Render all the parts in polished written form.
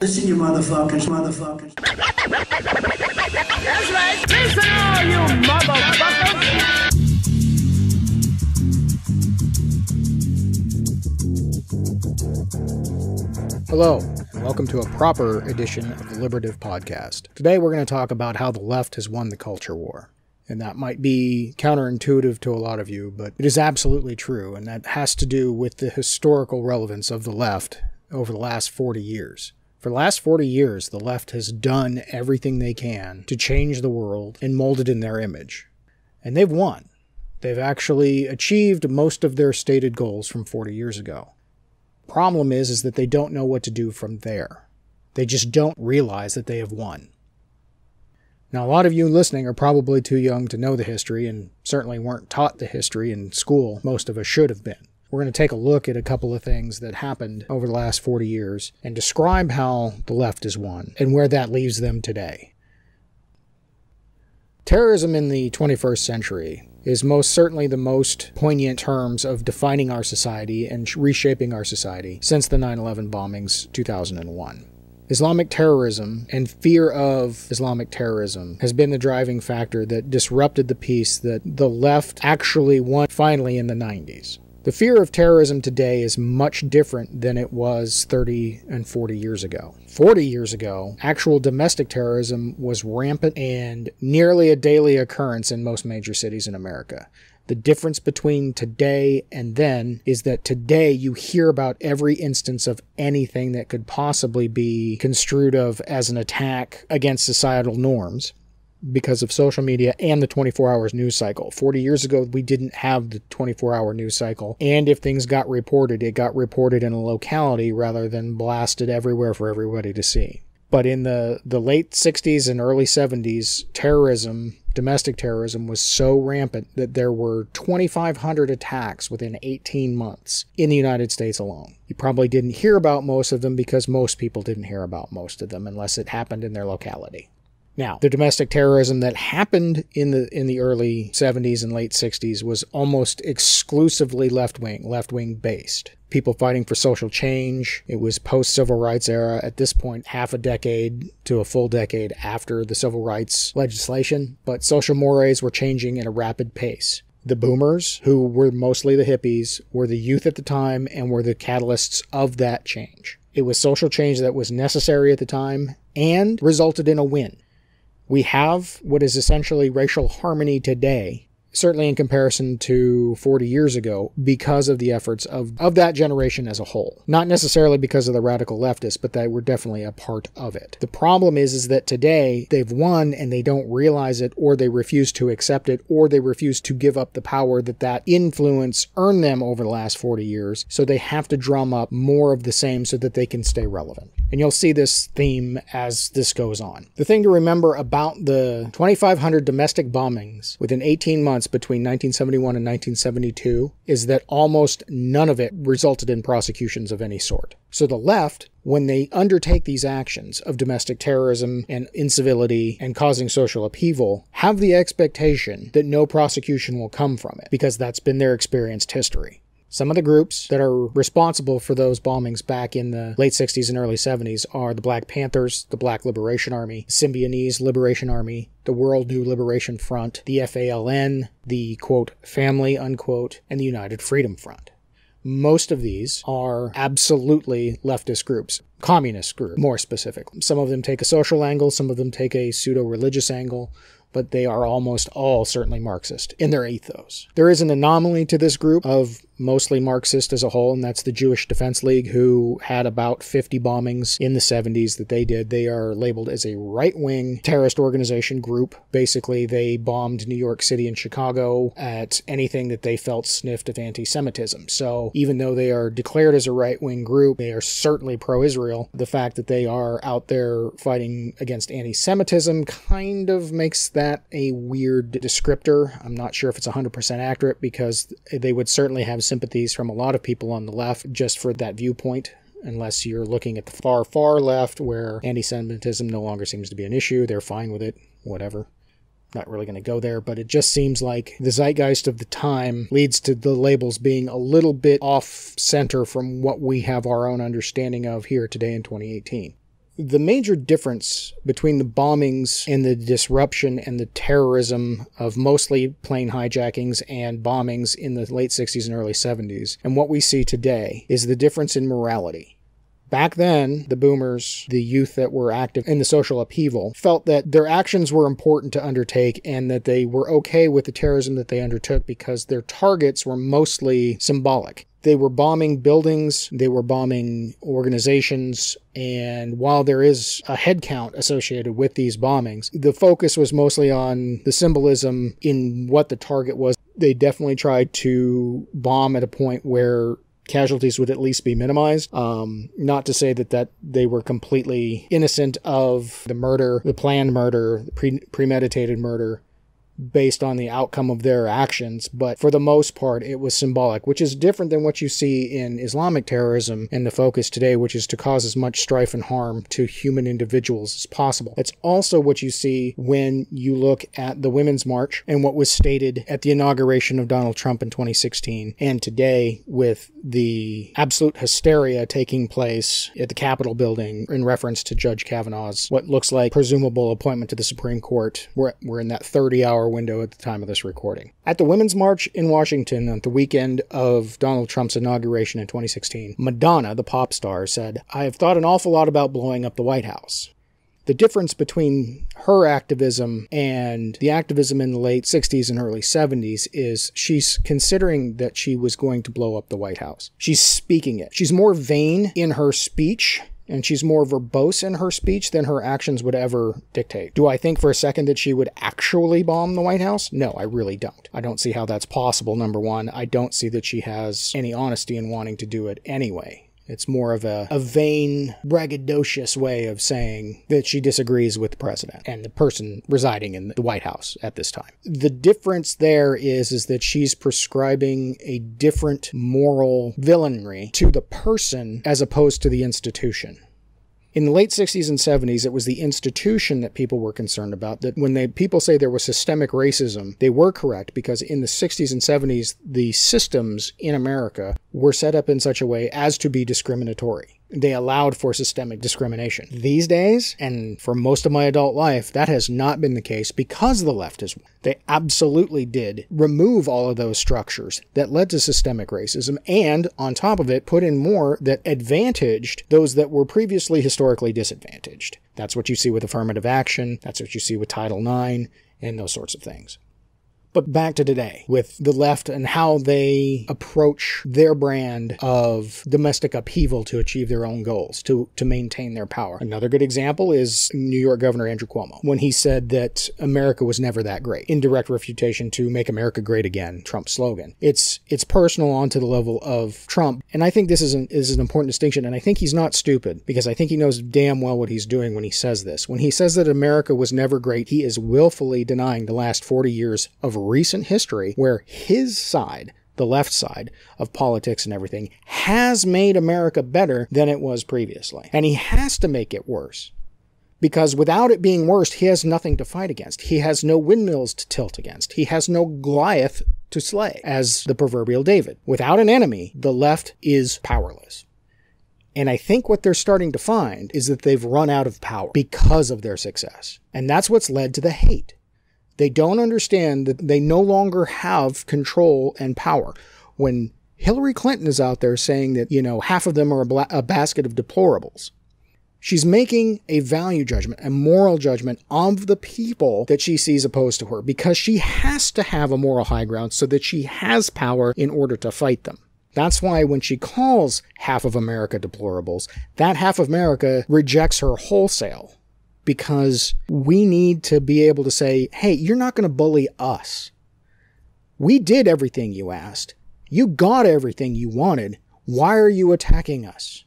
Listen, you motherfuckers. That's right. Listen, all you motherfuckers. Hello, and welcome to a proper edition of the Liberative Podcast. Today we're going to talk about how the left has won the culture war. And that might be counterintuitive to a lot of you, but it is absolutely true, and that has to do with the historical relevance of the left over the last 40 years. For the last 40 years, the left has done everything they can to change the world and mold it in their image. And they've won. They've actually achieved most of their stated goals from 40 years ago. Problem is that they don't know what to do from there. They just don't realize that they have won. Now, a lot of you listening are probably too young to know the history and certainly weren't taught the history in school. Most of us should have been. We're going to take a look at a couple of things that happened over the last 40 years and describe how the left has won and where that leaves them today. Terrorism in the 21st century is most certainly the most poignant terms of defining our society and reshaping our society since the 9/11 bombings 2001. Islamic terrorism and fear of Islamic terrorism has been the driving factor that disrupted the peace that the left actually won finally in the 90s. The fear of terrorism today is much different than it was 30 and 40 years ago. 40 years ago, actual domestic terrorism was rampant and nearly a daily occurrence in most major cities in America. The difference between today and then is that today you hear about every instance of anything that could possibly be construed of as an attack against societal norms because of social media and the 24-hour news cycle. 40 years ago, we didn't have the 24-hour news cycle. And if things got reported, it got reported in a locality rather than blasted everywhere for everybody to see. But in the late 60s and early 70s, terrorism, domestic terrorism, was so rampant that there were 2,500 attacks within 18 months in the United States alone. You probably didn't hear about most of them because most people didn't hear about most of them unless it happened in their locality. Now, the domestic terrorism that happened in the early 70s and late 60s was almost exclusively left-wing based. People fighting for social change. It was post-civil rights era. At this point, half a decade to a full decade after the civil rights legislation. But social mores were changing at a rapid pace. The boomers, who were mostly the hippies, were the youth at the time and were the catalysts of that change. It was social change that was necessary at the time and resulted in a win. We have what is essentially racial harmony today, certainly in comparison to 40 years ago, because of the efforts of that generation as a whole. Not necessarily because of the radical leftists, but they were definitely a part of it. The problem is that today they've won and they don't realize it, or they refuse to accept it, or they refuse to give up the power that influence earned them over the last 40 years. So they have to drum up more of the same so that they can stay relevant. And you'll see this theme as this goes on. The thing to remember about the 2,500 domestic bombings within 18 months between 1971 and 1972 is that almost none of it resulted in prosecutions of any sort. So the left, when they undertake these actions of domestic terrorism and incivility and causing social upheaval, have the expectation that no prosecution will come from it, because that's been their experienced history. Some of the groups that are responsible for those bombings back in the late 60s and early 70s are the Black Panthers, the Black Liberation Army, Symbionese Liberation Army, the World New Liberation Front, the FALN, the, quote, family, unquote, and the United Freedom Front. Most of these are absolutely leftist groups, communist groups, more specifically. Some of them take a social angle, some of them take a pseudo-religious angle, but they are almost all certainly Marxist in their ethos. There is an anomaly to this group of mostly Marxist as a whole, and that's the Jewish Defense League, who had about 50 bombings in the 70s that they did. They are labeled as a right-wing terrorist organization group. Basically, they bombed New York City and Chicago at anything that they felt sniffed of anti-Semitism. So even though they are declared as a right-wing group, they are certainly pro-Israel. The fact that they are out there fighting against anti-Semitism kind of makes that a weird descriptor. I'm not sure if it's 100% accurate, because they would certainly have sympathies from a lot of people on the left just for that viewpoint. unless you're looking at the far, far left where anti-Semitism no longer seems to be an issue. They're fine with it, whatever. Not really going to go there, but it just seems like the zeitgeist of the time leads to the labels being a little bit off center from what we have our own understanding of here today in 2018. The major difference between the bombings and the disruption and the terrorism of mostly plane hijackings and bombings in the late 60s and early 70s and what we see today is the difference in morality. Back then, the boomers, the youth that were active in the social upheaval, felt that their actions were important to undertake and that they were okay with the terrorism that they undertook because their targets were mostly symbolic. They were bombing buildings, they were bombing organizations, and while there is a head count associated with these bombings, the focus was mostly on the symbolism in what the target was. They definitely tried to bomb at a point where casualties would at least be minimized. Not to say that they were completely innocent of the murder, the planned murder, premeditated murder, based on the outcome of their actions, but for the most part it was symbolic, which is different than what you see in Islamic terrorism and the focus today, which is to cause as much strife and harm to human individuals as possible. It's also what you see when you look at the Women's March and what was stated at the inauguration of Donald Trump in 2016, and today with the absolute hysteria taking place at the Capitol building in reference to Judge Kavanaugh's what looks like presumable appointment to the Supreme Court. We're in that 30-hour window at the time of this recording. At the Women's March in Washington on the weekend of Donald Trump's inauguration in 2016, Madonna, the pop star, said, "I have thought an awful lot about blowing up the White House." The difference between her activism and the activism in the late 60s and early 70s is she's considering that she was going to blow up the White House. She's speaking it. She's more vain in her speech, and she's more verbose in her speech than her actions would ever dictate. Do I think for a second that she would actually bomb the White House? No, I really don't. I don't see how that's possible, number one. I don't see that she has any honesty in wanting to do it anyway. It's more of a vain, braggadocious way of saying that she disagrees with the president and the person residing in the White House at this time. The difference there is that she's prescribing a different moral villainy to the person as opposed to the institution. In the late 60s and 70s, it was the institution that people were concerned about. That when people say there was systemic racism, they were correct, because in the 60s and 70s, the systems in America were set up in such a way as to be discriminatory. They allowed for systemic discrimination. These days, and for most of my adult life, that has not been the case because of the leftists. They absolutely did remove all of those structures that led to systemic racism, and on top of it, put in more that advantaged those that were previously historically disadvantaged. That's what you see with affirmative action. That's what you see with Title IX and those sorts of things. But back to today, with the left and how they approach their brand of domestic upheaval to achieve their own goals, to maintain their power. Another good example is New York Governor Andrew Cuomo, when he said that America was never that great, in direct refutation to Make America Great Again, Trump's slogan. It's personal onto the level of Trump, and I think this is an important distinction, and I think he's not stupid, because I think he knows damn well what he's doing when he says this. When he says that America was never great, he is willfully denying the last 40 years of recent history where his side, the left side of politics and everything, has made America better than it was previously. And he has to make it worse, because without it being worse, he has nothing to fight against. He has no windmills to tilt against. He has no Goliath to slay, as the proverbial David. Without an enemy, the left is powerless. And I think what they're starting to find is that they've run out of power because of their success. And that's what's led to the hate. They don't understand that they no longer have control and power. When Hillary Clinton is out there saying that, half of them are a basket of deplorables, she's making a value judgment, a moral judgment of the people that she sees opposed to her, because she has to have a moral high ground so that she has power in order to fight them. That's why when she calls half of America deplorables, that half of America rejects her wholesale. Because we need to be able to say, hey, you're not going to bully us. We did everything you asked. You got everything you wanted. Why are you attacking us?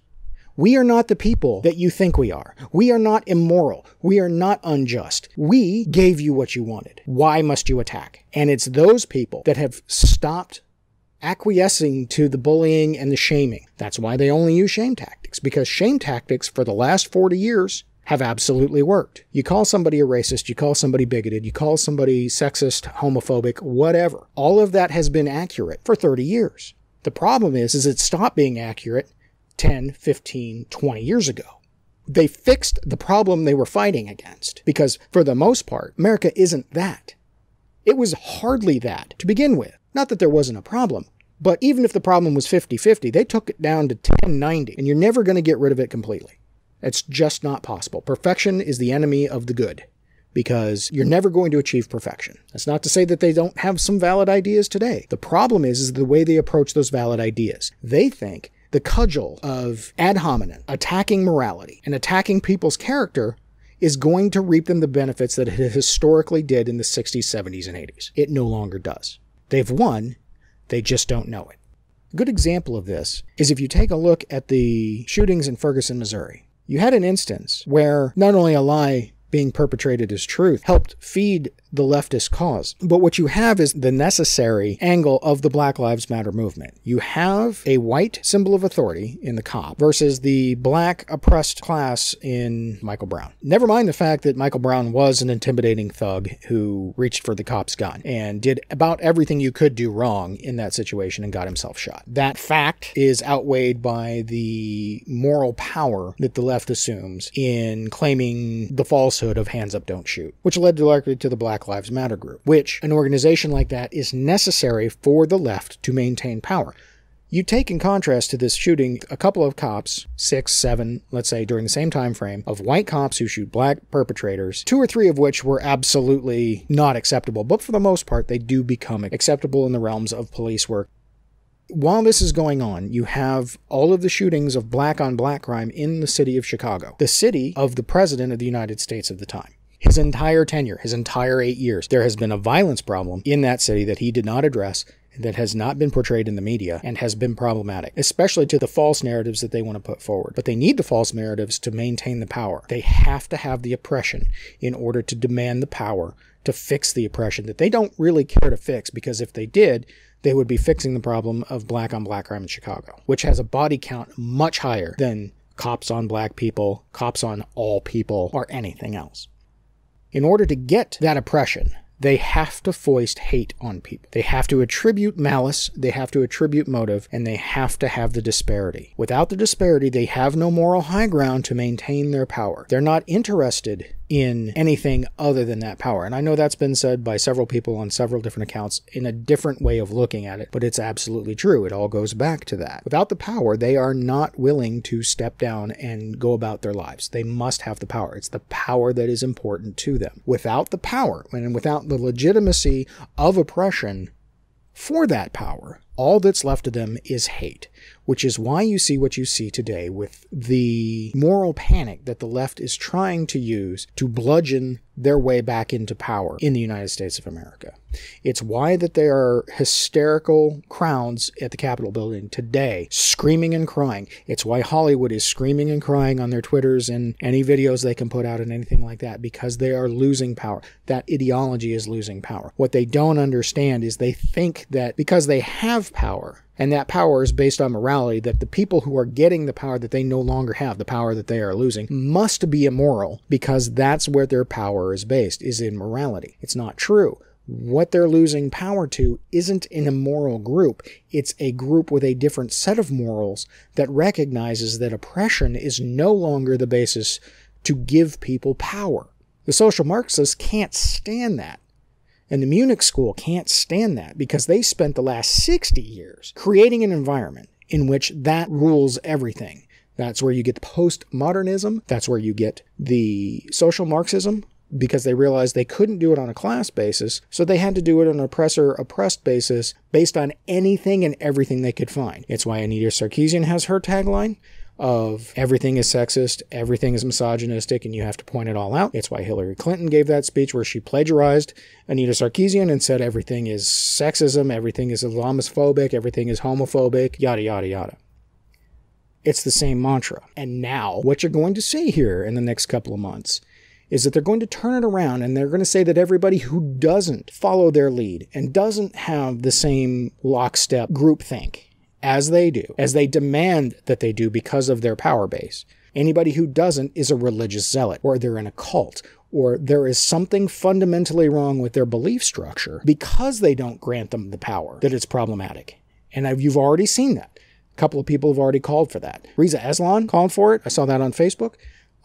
We are not the people that you think we are. We are not immoral. We are not unjust. We gave you what you wanted. Why must you attack? And it's those people that have stopped acquiescing to the bullying and the shaming. That's why they only use shame tactics, because shame tactics for the last 40 years have absolutely worked. You call somebody a racist, you call somebody bigoted, you call somebody sexist, homophobic, whatever. All of that has been accurate for 30 years. The problem is it stopped being accurate 10, 15, 20 years ago. They fixed the problem they were fighting against, because for the most part, America isn't that. It was hardly that to begin with. Not that there wasn't a problem, but even if the problem was 50-50, they took it down to 10-90, and you're never going to get rid of it completely. It's just not possible. Perfection is the enemy of the good, because you're never going to achieve perfection. That's not to say that they don't have some valid ideas today. The problem is the way they approach those valid ideas. They think the cudgel of ad hominem, attacking morality and attacking people's character, is going to reap them the benefits that it historically did in the 60s, 70s, and 80s. It no longer does. They've won, they just don't know it. A good example of this is if you take a look at the shootings in Ferguson, Missouri. You had an instance where not only a lie being perpetrated as truth helped feed the leftist cause, but what you have is the necessary angle of the Black Lives Matter movement. You have a white symbol of authority in the cop versus the black oppressed class in Michael Brown. Never mind the fact that Michael Brown was an intimidating thug who reached for the cop's gun and did about everything you could do wrong in that situation and got himself shot. That fact is outweighed by the moral power that the left assumes in claiming the falsehood of hands up, don't shoot, which led directly to the Black Lives Matter group, which an organization like that is necessary for the left to maintain power. You take in contrast to this shooting a couple of cops, 6, 7, let's say, during the same time frame, of white cops who shoot black perpetrators, 2 or 3 of which were absolutely not acceptable, but for the most part, they do become acceptable in the realms of police work. While this is going on, you have all of the shootings of black-on-black crime in the city of Chicago, the city of the President of the United States of the time. His entire tenure, his entire 8 years, there has been a violence problem in that city that he did not address, that has not been portrayed in the media, and has been problematic, especially to the false narratives that they want to put forward. But they need the false narratives to maintain the power. They have to have the oppression in order to demand the power to fix the oppression that they don't really care to fix, because if they did, they would be fixing the problem of black-on-black crime in Chicago, which has a body count much higher than cops on black people, cops on all people, or anything else. In order to get that oppression, they have to foist hate on people. They have to attribute malice, they have to attribute motive, and they have to have the disparity. Without the disparity, they have no moral high ground to maintain their power. They're not interested in anything other than that power. And I know that's been said by several people on several different accounts in a different way of looking at it, but it's absolutely true. It all goes back to that. Without the power, they are not willing to step down and go about their lives. They must have the power. It's the power that is important to them. Without the power, and without the legitimacy of oppression for that power, all that's left to them is hate, which is why you see what you see today with the moral panic that the left is trying to use to bludgeon their way back into power in the United States of America. It's why that there are hysterical crowds at the Capitol building today, screaming and crying. It's why Hollywood is screaming and crying on their Twitters and any videos they can put out and anything like that, because they are losing power. That ideology is losing power. What they don't understand is they think that because they have power, and that power is based on morality, that the people who are getting the power that they no longer have, the power that they are losing, must be immoral, because that's where their power is based, is in morality. It's not true. What they're losing power to isn't an immoral group. It's a group with a different set of morals that recognizes that oppression is no longer the basis to give people power. The social Marxists can't stand that. And the Munich School can't stand that, because they spent the last 60 years creating an environment in which that rules everything. That's where you get the postmodernism. That's where you get the social Marxism, because they realized they couldn't do it on a class basis, so they had to do it on an oppressor-oppressed basis based on anything and everything they could find. It's why Anita Sarkeesian has her tagline of everything is sexist, everything is misogynistic, and you have to point it all out. It's why Hillary Clinton gave that speech where she plagiarized Anita Sarkeesian and said everything is sexism, everything is Islamophobic, everything is homophobic, yada, yada, yada. It's the same mantra. And now, what you're going to see here in the next couple of months is that they're going to turn it around, and they're going to say that everybody who doesn't follow their lead and doesn't have the same lockstep groupthink as they do, as they demand that they do because of their power base, anybody who doesn't is a religious zealot, or they're in a cult, or there is something fundamentally wrong with their belief structure because they don't grant them the power, that it's problematic. And you've already seen that. A couple of people have already called for that. Reza Aslan called for it. I saw that on Facebook.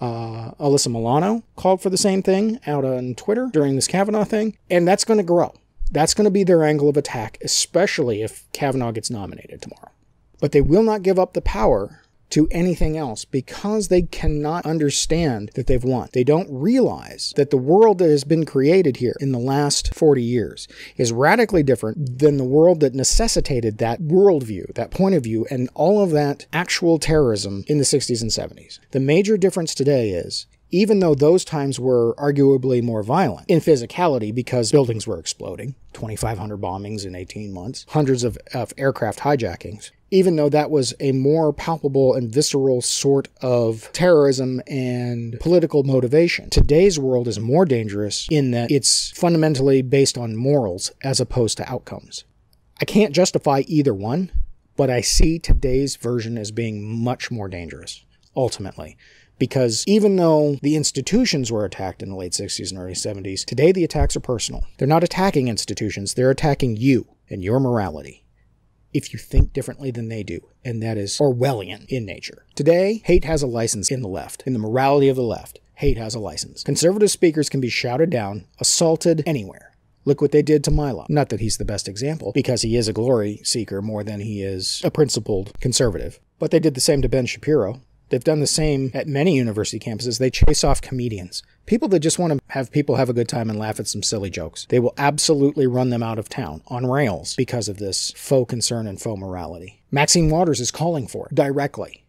Alyssa Milano called for the same thing out on Twitter during this Kavanaugh thing, and that's going to grow. That's going to be their angle of attack, especially if Kavanaugh gets nominated tomorrow. But they will not give up the power to anything else because they cannot understand that they've won. They don't realize that the world that has been created here in the last 40 years is radically different than the world that necessitated that worldview, that point of view, and all of that actual terrorism in the 60s and 70s. The major difference today is, even though those times were arguably more violent in physicality because buildings were exploding, 2,500 bombings in 18 months, hundreds of aircraft hijackings, even though that was a more palpable and visceral sort of terrorism and political motivation, today's world is more dangerous in that it's fundamentally based on morals as opposed to outcomes. I can't justify either one, but I see today's version as being much more dangerous, ultimately. Because even though the institutions were attacked in the late 60s and early 70s, today the attacks are personal. They're not attacking institutions, they're attacking you and your morality. If you think differently than they do, and that is Orwellian in nature. Today, hate has a license in the left, in the morality of the left. Hate has a license. Conservative speakers can be shouted down, assaulted anywhere. Look what they did to Milo. Not that he's the best example, because he is a glory seeker more than he is a principled conservative. But they did the same to Ben Shapiro. They've done the same at many university campuses. They chase off comedians. People that just want to have people have a good time and laugh at some silly jokes. They will absolutely run them out of town on rails because of this faux concern and faux morality. Maxine Waters is calling for it directly.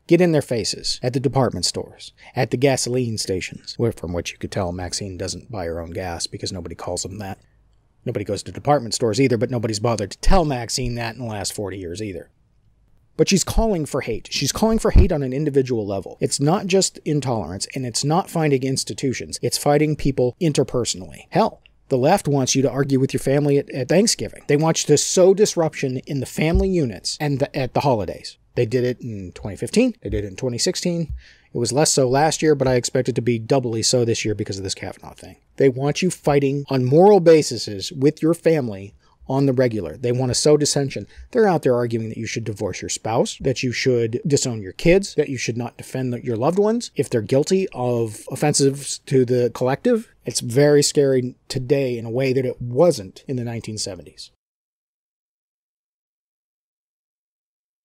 Get in their faces at the department stores, at the gasoline stations, from which you could tell Maxine doesn't buy her own gas because nobody calls them that. Nobody goes to department stores either, but nobody's bothered to tell Maxine that in the last 40 years either. But she's calling for hate. She's calling for hate on an individual level. It's not just intolerance, and it's not fighting institutions. It's fighting people interpersonally. Hell, the left wants you to argue with your family at Thanksgiving. They want you to sow disruption in the family units and at the holidays. They did it in 2015. They did it in 2016. It was less so last year, but I expect it to be doubly so this year because of this Kavanaugh thing. They want you fighting on moral bases with your family on the regular. They want to sow dissension. They're out there arguing that you should divorce your spouse, that you should disown your kids, that you should not defend your loved ones if they're guilty of offenses to the collective. It's very scary today in a way that it wasn't in the 1970s.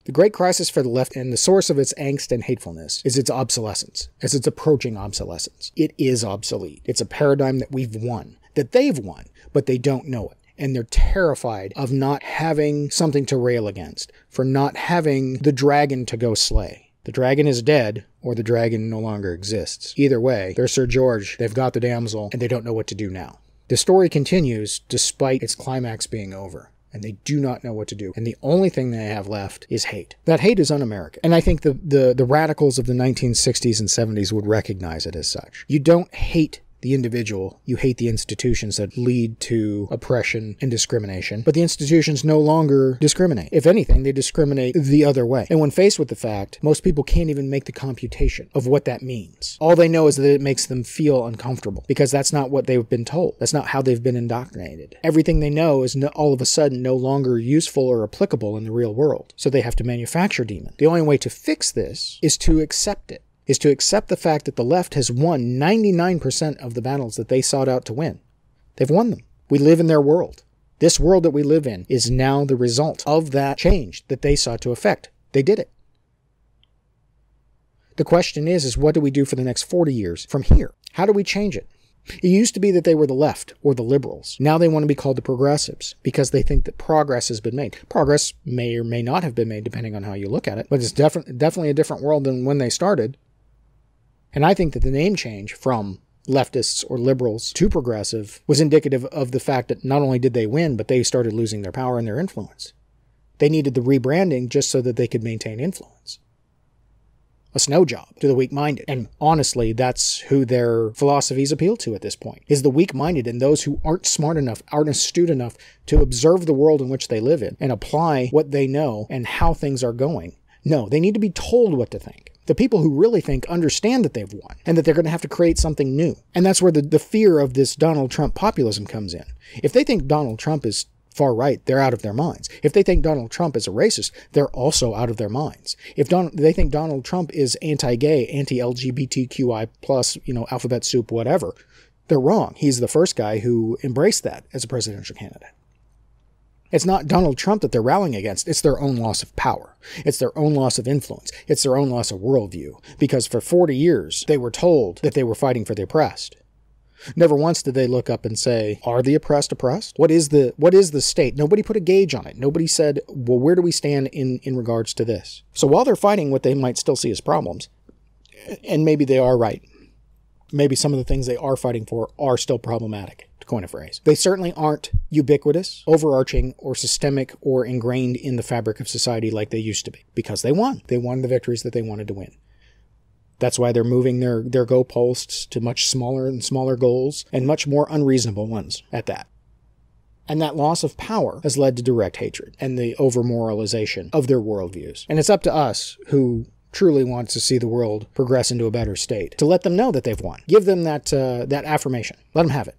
The great crisis for the left and the source of its angst and hatefulness is its obsolescence, as it's approaching obsolescence. It is obsolete. It's a paradigm that we've won, that they've won, but they don't know it. And they're terrified of not having something to rail against, for not having the dragon to go slay. The dragon is dead, or the dragon no longer exists. Either way, they're Sir George, they've got the damsel, and they don't know what to do now. The story continues despite its climax being over, and they do not know what to do. And the only thing they have left is hate. That hate is un-American. And I think the radicals of the 1960s and 70s would recognize it as such. You don't hate the individual, you hate the institutions that lead to oppression and discrimination, but the institutions no longer discriminate. If anything, they discriminate the other way. And when faced with the fact, most people can't even make the computation of what that means. All they know is that it makes them feel uncomfortable, because that's not what they've been told. That's not how they've been indoctrinated. Everything they know is all of a sudden no longer useful or applicable in the real world. So they have to manufacture demons. The only way to fix this is to accept it. Is to accept the fact that the left has won 99% of the battles that they sought out to win. They've won them. We live in their world. This world that we live in is now the result of that change that they sought to effect. They did it. The question is what do we do for the next 40 years from here? How do we change it? It used to be that they were the left or the liberals. Now they want to be called the progressives because they think that progress has been made. Progress may or may not have been made depending on how you look at it, but it's definitely a different world than when they started. And I think that the name change from leftists or liberals to progressive was indicative of the fact that not only did they win, but they started losing their power and their influence. They needed the rebranding just so that they could maintain influence. A snow job to the weak-minded. And honestly, that's who their philosophies appeal to at this point, is the weak-minded and those who aren't smart enough, aren't astute enough to observe the world in which they live in and apply what they know and how things are going. No, they need to be told what to think. The people who really think understand that they've won and that they're going to have to create something new. And that's where the fear of this Donald Trump populism comes in. If they think Donald Trump is far right, they're out of their minds. If they think Donald Trump is a racist, they're also out of their minds. If they think Donald Trump is anti-gay, anti-LGBTQI+, alphabet soup, whatever, they're wrong. He's the first guy who embraced that as a presidential candidate. It's not Donald Trump that they're rallying against. It's their own loss of power. It's their own loss of influence. It's their own loss of worldview. Because for 40 years, they were told that they were fighting for the oppressed. Never once did they look up and say, are the oppressed oppressed? What is the state? Nobody put a gauge on it. Nobody said, well, where do we stand in regards to this? So while they're fighting what they might still see as problems, and maybe they are right, maybe some of the things they are fighting for are still problematic, to coin a phrase. They certainly aren't ubiquitous, overarching, or systemic, or ingrained in the fabric of society like they used to be, because they won. They won the victories that they wanted to win. That's why they're moving their goalposts to much smaller and smaller goals, and much more unreasonable ones at that. And that loss of power has led to direct hatred and the over-moralization of their worldviews. And it's up to us, who truly wants to see the world progress into a better state, to let them know that they've won. Give them that affirmation. Let them have it.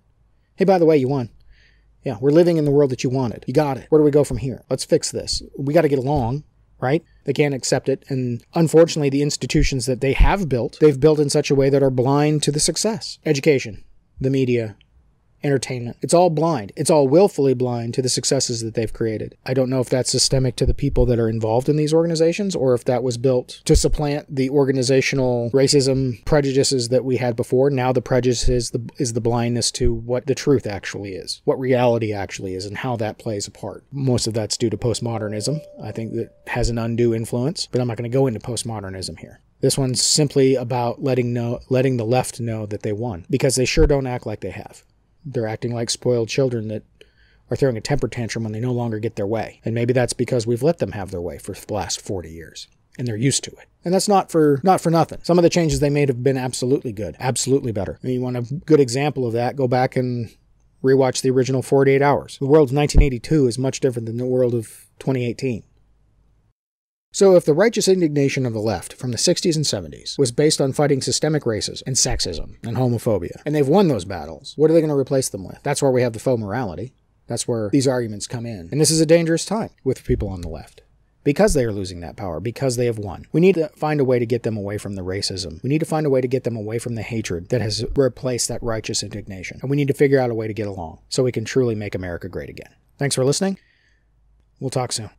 Hey, by the way, you won. Yeah, we're living in the world that you wanted. You got it. Where do we go from here? Let's fix this. We got to get along, right? They can't accept it. And unfortunately, the institutions that they have built, they've built in such a way that are blind to the success. Education, the media, entertainment. It's all blind. It's all willfully blind to the successes that they've created. I don't know if that's systemic to the people that are involved in these organizations, or if that was built to supplant the organizational racism prejudices that we had before. Now the prejudice is the blindness to what the truth actually is, what reality actually is, and how that plays a part. Most of that's due to postmodernism. I think that has an undue influence, but I'm not going to go into postmodernism here. This one's simply about letting the left know that they won, because they sure don't act like they have. They're acting like spoiled children that are throwing a temper tantrum when they no longer get their way. And maybe that's because we've let them have their way for the last 40 years. And they're used to it. And that's not for nothing. Some of the changes they made have been absolutely good. Absolutely better. I mean, you want a good example of that, go back and rewatch the original 48 Hours. The world of 1982 is much different than the world of 2018. So if the righteous indignation of the left from the 60s and 70s was based on fighting systemic racism and sexism and homophobia, and they've won those battles, what are they going to replace them with? That's where we have the faux morality. That's where these arguments come in. And this is a dangerous time with people on the left, because they are losing that power, because they have won. We need to find a way to get them away from the racism. We need to find a way to get them away from the hatred that has replaced that righteous indignation. And we need to figure out a way to get along so we can truly make America great again. Thanks for listening. We'll talk soon.